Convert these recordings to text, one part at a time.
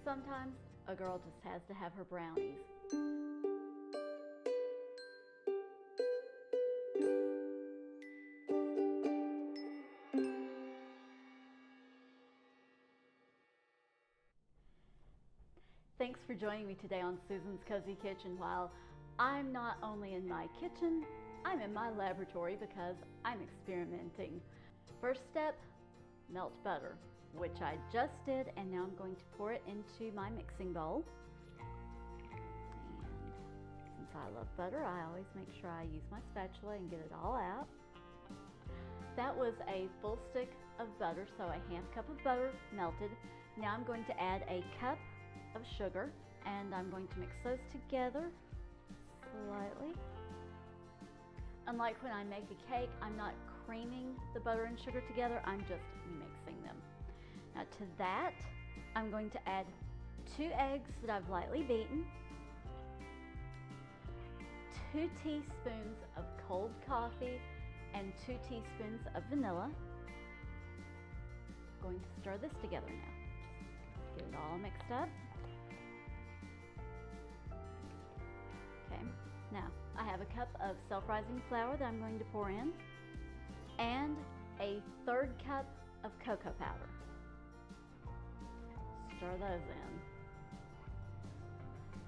Sometimes a girl just has to have her brownies. Thanks for joining me today on Susan's Cozy Kitchen. While I'm not only in my kitchen, I'm in my laboratory because I'm experimenting. First step, melt butter, which I just did, and now I'm going to pour it into my mixing bowl. And since I love butter, I always make sure I use my spatula and get it all out. That was a full stick of butter, so a half cup of butter melted. Now I'm going to add a cup of sugar, and I'm going to mix those together slightly. Unlike when I make a cake, I'm not creaming the butter and sugar together, I'm just mixing them. Now to that, I'm going to add 2 eggs that I've lightly beaten, 2 teaspoons of cold coffee, and 2 teaspoons of vanilla. I'm going to stir this together now. Just get it all mixed up. Okay, now I have a cup of self-rising flour that I'm going to pour in, and a 1/3 cup of cocoa powder. Stir those in.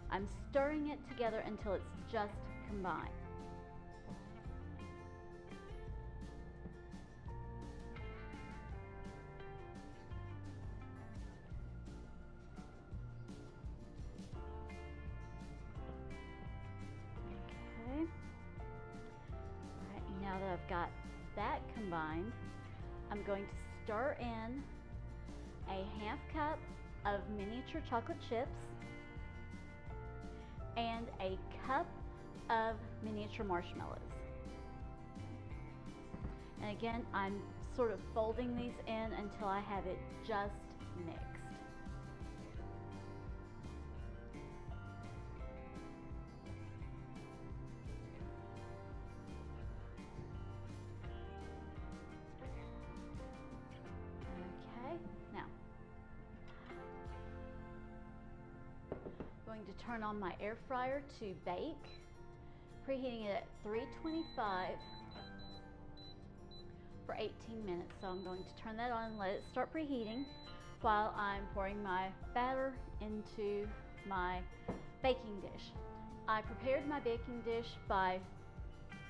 I'm stirring it together until it's just combined. Okay. All right, now that I've got that combined, I'm going to stir in a half cup of miniature chocolate chips and a cup of miniature marshmallows. And again, I'm sort of folding these in until I have it just mixed. Okay, now I'm going to turn on my air fryer to bake, preheating it at 325 for 18 minutes. So I'm going to turn that on and let it start preheating while I'm pouring my batter into my baking dish. I prepared my baking dish by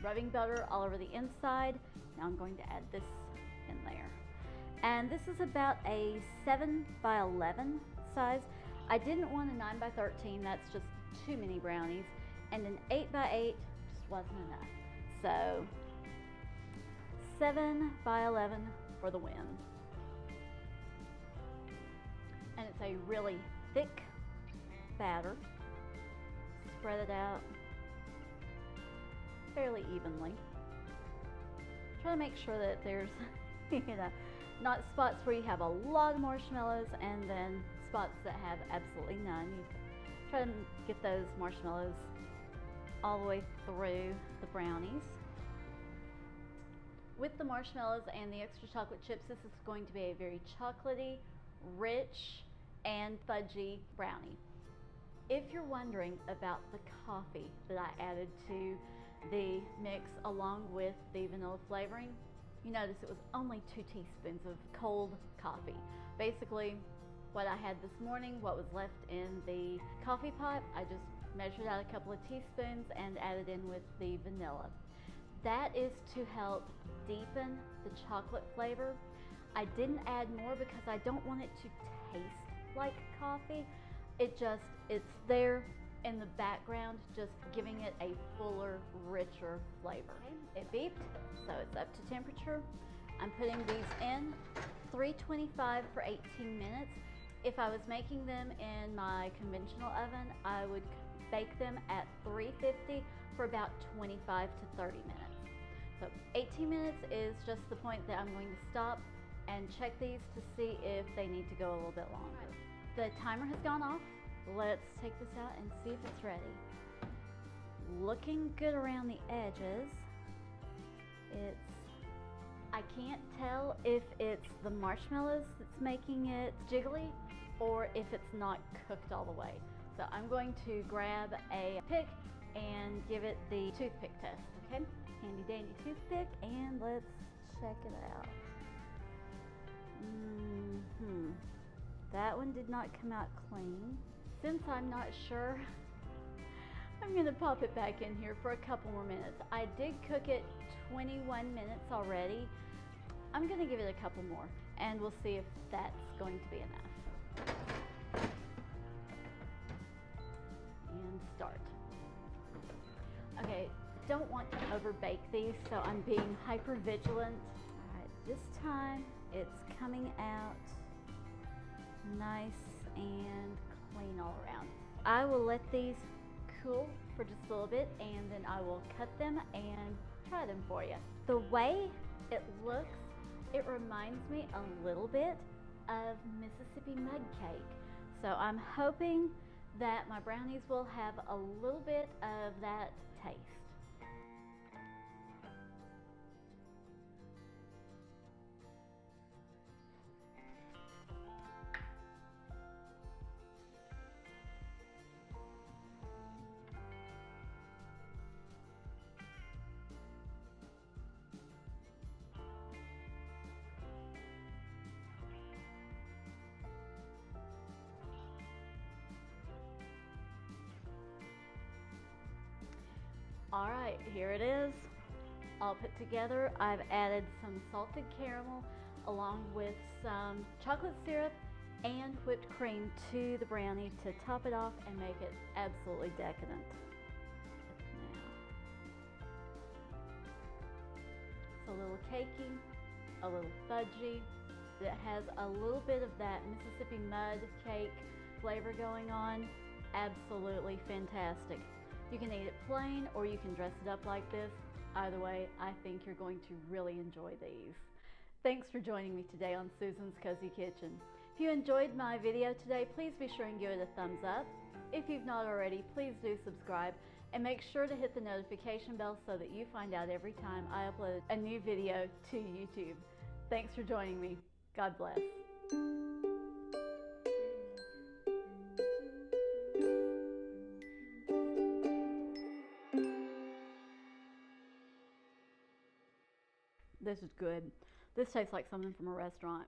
rubbing butter all over the inside. Now I'm going to add this in there. And this is about a 7 by 11 size. I didn't want a 9 by 13, that's just too many brownies, and an 8 by 8 just wasn't enough. So 7 by 11 for the win. And it's a really thick batter. Spread it out fairly evenly. Try to make sure that there's not spots where you have a lot of marshmallows and then spots that have absolutely none. You try to get those marshmallows all the way through the brownies. With the marshmallows and the extra chocolate chips, this is going to be a very chocolatey, rich, and fudgy brownie. If you're wondering about the coffee that I added to the mix along with the vanilla flavoring, you notice it was only 2 teaspoons of cold coffee. Basically, what I had this morning, what was left in the coffee pot, I just measured out a couple of teaspoons and added in with the vanilla. That is to help deepen the chocolate flavor. I didn't add more because I don't want it to taste like coffee. It's there in the background, just giving it a fuller, richer flavor. Okay, it beeped, so it's up to temperature. I'm putting these in 325 for 18 minutes. If I was making them in my conventional oven, I would bake them at 350 for about 25 to 30 minutes. So 18 minutes is just the point that I'm going to stop and check these to see if they need to go a little bit longer. The timer has gone off. Let's take this out and see if it's ready. Looking good around the edges. I can't tell if it's the marshmallows that's making it jiggly or if it's not cooked all the way. So I'm going to grab a pick and give it the toothpick test, okay? Handy dandy toothpick, and let's check it out. That one did not come out clean. Since I'm not sure, I'm gonna pop it back in here for a couple more minutes. I did cook it 21 minutes already. I'm gonna give it a couple more and we'll see if that's going to be enough. And start. Okay, don't want to over bake these, so I'm being hyper vigilant. All right, this time it's coming out nice and clean all around. I will let these cool for just a little bit and then I will cut them and try them for you. The way it looks, it reminds me a little bit of Mississippi mud cake. So I'm hoping that my brownies will have a little bit of that taste. All right, here it is, all put together. I've added some salted caramel along with some chocolate syrup and whipped cream to the brownie to top it off and make it absolutely decadent. It's a little cakey, a little fudgy. It has a little bit of that Mississippi mud cake flavor going on. Absolutely fantastic. You can eat it plain or you can dress it up like this. Either way, I think you're going to really enjoy these. Thanks for joining me today on Susan's Cozy Kitchen. If you enjoyed my video today, please be sure and give it a thumbs up. If you've not already, please do subscribe and make sure to hit the notification bell so that you find out every time I upload a new video to YouTube. Thanks for joining me. God bless. This is good. This tastes like something from a restaurant.